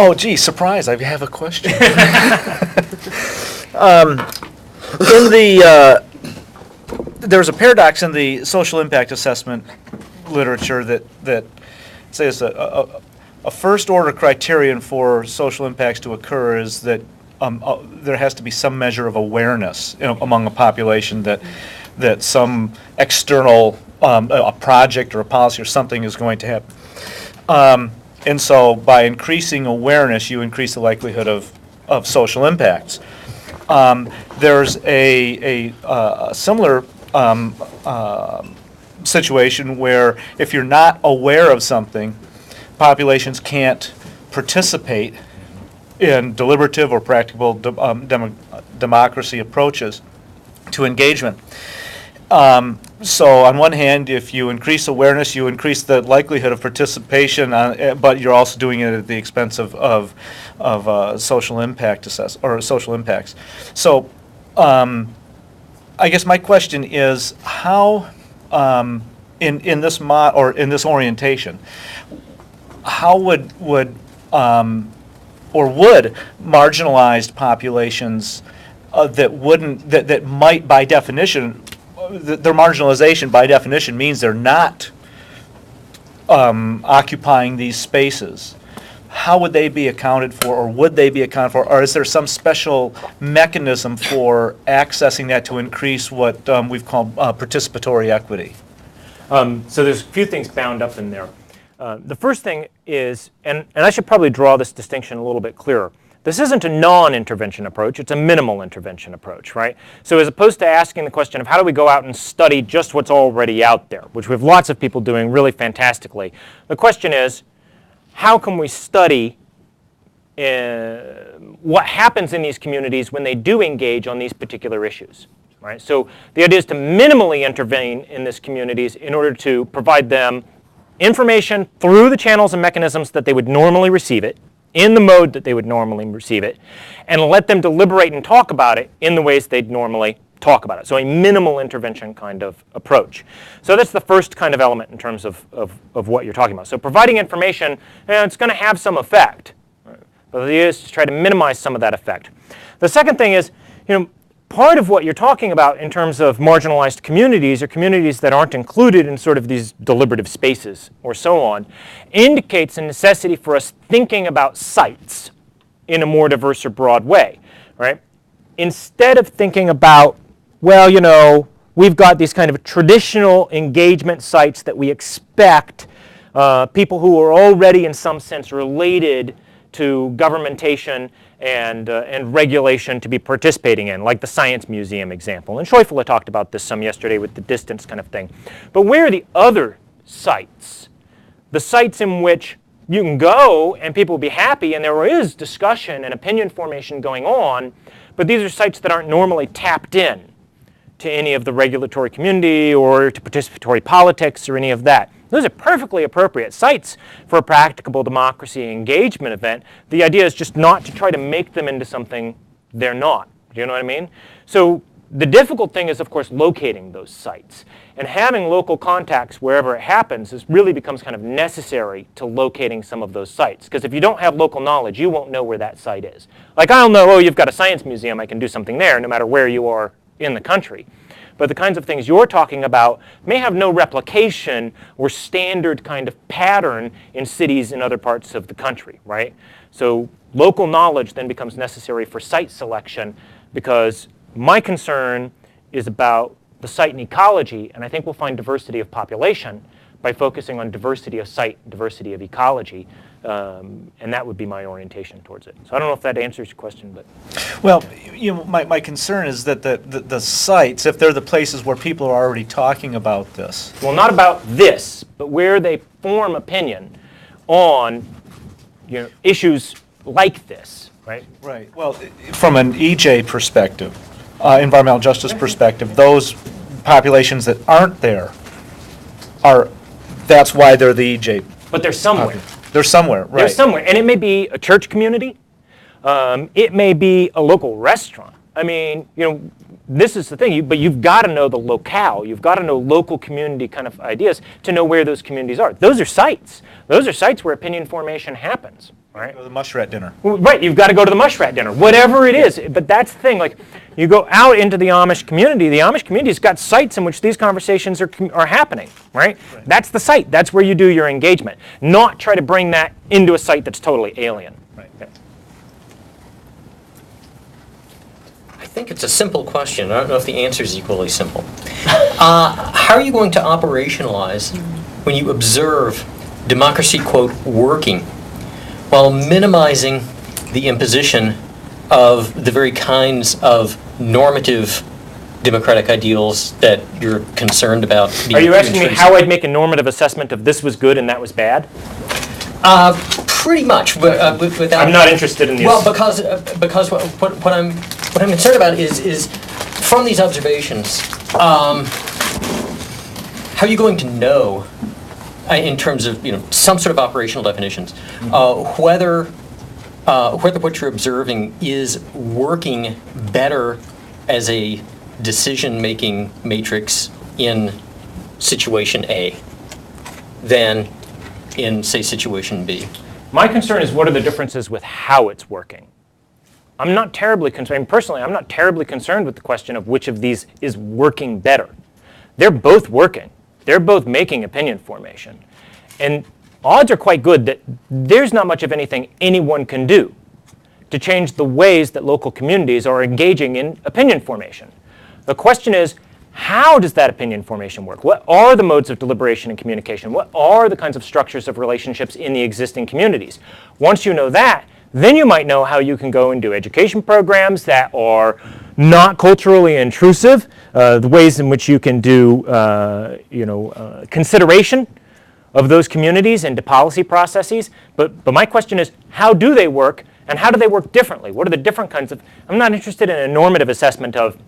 Oh, gee, surprise! I have a question. There's a paradox in the social impact assessment literature that says a first order criterion for social impacts to occur is that there has to be some measure of awareness among a population that some external a project or a policy or something is going to happen. And so by increasing awareness, you increase the likelihood of social impacts. There's a similar situation where if you're not aware of something, populations can't participate in deliberative or practicable democracy approaches to engagement. So on one hand, if you increase awareness, you increase the likelihood of participation, but you're also doing it at the expense of social impact or social impacts. So I guess my question is how in this in this orientation, how would marginalized populations that might by definition, their marginalization by definition means they're not occupying these spaces. How would they be accounted for, or would they be accounted for, or is there some special mechanism for accessing that to increase what we've called participatory equity? So there's a few things bound up in there. The first thing is, and I should probably draw this distinction a little bit clearer. This isn't a non-intervention approach, it's a minimal intervention approach, right? So as opposed to asking the question of how do we go out and study just what's already out there, which we have lots of people doing really fantastically, the question is, how can we study what happens in these communities when they do engage on these particular issues, right? So the idea is to minimally intervene in these communities in order to provide them information through the channels and mechanisms that they would normally receive it, in the mode that they would normally receive it, and let them deliberate and talk about it in the ways they'd normally talk about it. So a minimal intervention kind of approach. So that's the first kind of element in terms of what you're talking about. So providing information, it's going to have some effect, right? But the idea is to try to minimize some of that effect. The second thing is, part of what you're talking about in terms of marginalized communities or communities that aren't included in sort of these deliberative spaces or so on, indicates a necessity for us thinking about sites in a more diverse or broad way, right? Instead of thinking about, well, we've got these kind of traditional engagement sites that we expect people who are already in some sense related to governmentation and regulation to be participating in, like the Science Museum example. And Schäufele talked about this some yesterday with the distance kind of thing. But where are the other sites? The sites in which you can go and people will be happy and there is discussion and opinion formation going on, but these are sites that aren't normally tapped in to any of the regulatory community or to participatory politics or any of that. Those are perfectly appropriate sites for a practicable democracy engagement event. The idea is just not to try to make them into something they're not. Do you know what I mean? So the difficult thing is, of course, locating those sites. And having local contacts wherever it happens really becomes kind of necessary to locating some of those sites. Because if you don't have local knowledge, you won't know where that site is. Like, I'll know, oh, you've got a science museum, I can do something there, no matter where you are in the country. But the kinds of things you're talking about may have no replication or standard kind of pattern in cities in other parts of the country, right? So local knowledge then becomes necessary for site selection, because my concern is about the site and ecology, and I think we'll find diversity of population by focusing on diversity of site, diversity of ecology, and that would be my orientation towards it. So I don't know if that answers your question, but. Well, my concern is that the sites, if they're the places where people are already talking about this. Well, not about this, but where they form opinion on issues like this, right? Right. Well, from an EJ perspective, environmental justice perspective, those populations that aren't there that's why they're the EJ. But they're somewhere. They're somewhere, right. They're somewhere, and it may be a church community. It may be a local restaurant. I mean, this is the thing, but you've got to know the locale. You've got to know local community kind of ideas to know where those communities are. Those are sites. Those are sites where opinion formation happens, right? Go to the mushrat dinner. Right, you've got to go to the mushrat dinner, whatever it is. But that's the thing, like, you go out into the Amish community's got sites in which these conversations are happening, right? That's the site, that's where you do your engagement. Not try to bring that into a site that's totally alien. Right. Okay. I think it's a simple question. I don't know if the answer is equally simple. How are you going to operationalize when you observe democracy, quote, working, while minimizing the imposition of the very kinds of normative democratic ideals that you're concerned about being Are you asking me intrusive? how I'd make a normative assessment of this was good and that was bad? Pretty much, without. I'm not interested in these. Well, because what I'm concerned about is from these observations, how are you going to know, in terms of some sort of operational definitions, whether what you're observing is working better as a decision-making matrix in situation A than in, say, situation B? My concern is what are the differences with how it's working. I'm not terribly concerned, personally, I'm not terribly concerned with the question of which of these is working better. They're both working. They're both making opinion formation. And odds are quite good that there's not much of anything anyone can do to change the ways that local communities are engaging in opinion formation. The question is, how does that opinion formation work? What are the modes of deliberation and communication? What are the kinds of structures of relationships in the existing communities? Once you know that, then you might know how you can go and do education programs that are not culturally intrusive, the ways in which you can do consideration of those communities into policy processes. But my question is, how do they work, and how do they work differently? What are the different kinds of, I'm not interested in a normative assessment of,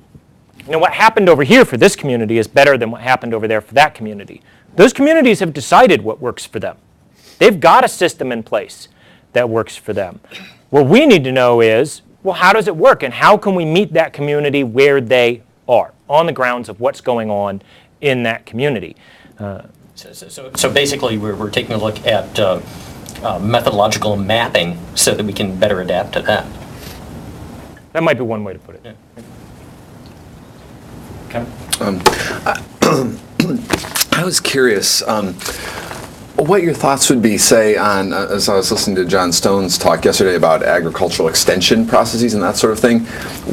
what happened over here for this community is better than what happened over there for that community. Those communities have decided what works for them. They've got a system in place that works for them. What we need to know is, well, how does it work, and how can we meet that community where they are, on the grounds of what's going on in that community? So basically, we're taking a look at methodological mapping so that we can better adapt to that. That might be one way to put it. Yeah. I was curious what your thoughts would be, say, on, as I was listening to John Stone's talk yesterday about agricultural extension processes and that sort of thing,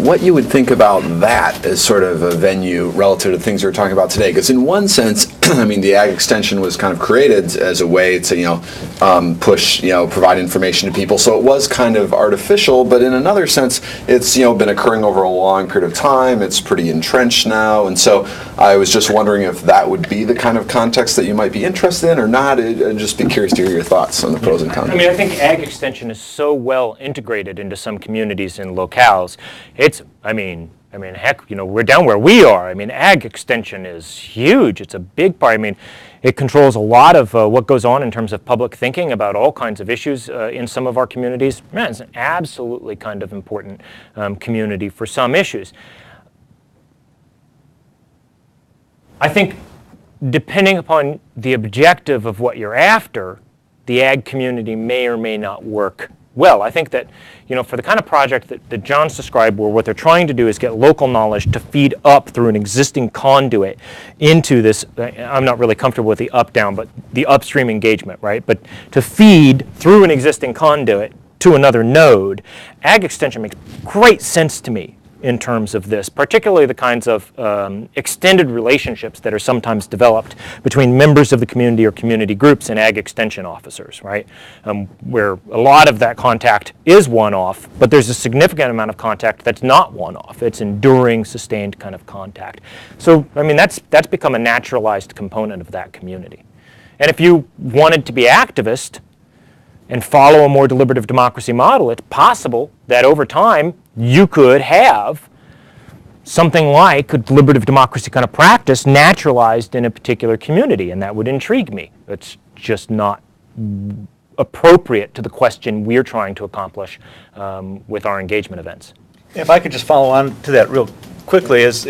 what you would think about that as sort of a venue relative to the things we were talking about today. Because in one sense, I mean, the ag extension was kind of created as a way to, push, provide information to people. So it was kind of artificial, but in another sense, it's, been occurring over a long period of time. It's pretty entrenched now. And so I was just wondering if that would be the kind of context that you might be interested in or not. I'd just be curious to hear your thoughts on the pros and cons. I mean, I think ag extension is so well integrated into some communities and locales. It's, heck, we're down where we are. I mean, ag extension is huge. It's a big part. I mean, it controls a lot of what goes on in terms of public thinking about all kinds of issues in some of our communities. Man, it's an absolutely kind of important community for some issues. I think depending upon the objective of what you're after, the ag community may or may not work well. I think that, for the kind of project that John's described, where what they're trying to do is get local knowledge to feed up through an existing conduit into this, I'm not really comfortable with the up-down, but the upstream engagement, right? But to feed through an existing conduit to another node, ag extension makes great sense to me in terms of this, particularly the kinds of extended relationships that are sometimes developed between members of the community or community groups and ag extension officers, right? Where a lot of that contact is one-off, but there's a significant amount of contact that's not one-off. It's enduring, sustained kind of contact. So, that's become a naturalized component of that community. And if you wanted to be activist and follow a more deliberative democracy model, it's possible that over time you could have something like a deliberative democracy kind of practice naturalized in a particular community, and that would intrigue me. It's just not appropriate to the question we're trying to accomplish with our engagement events. If I could just follow on to that real quickly, is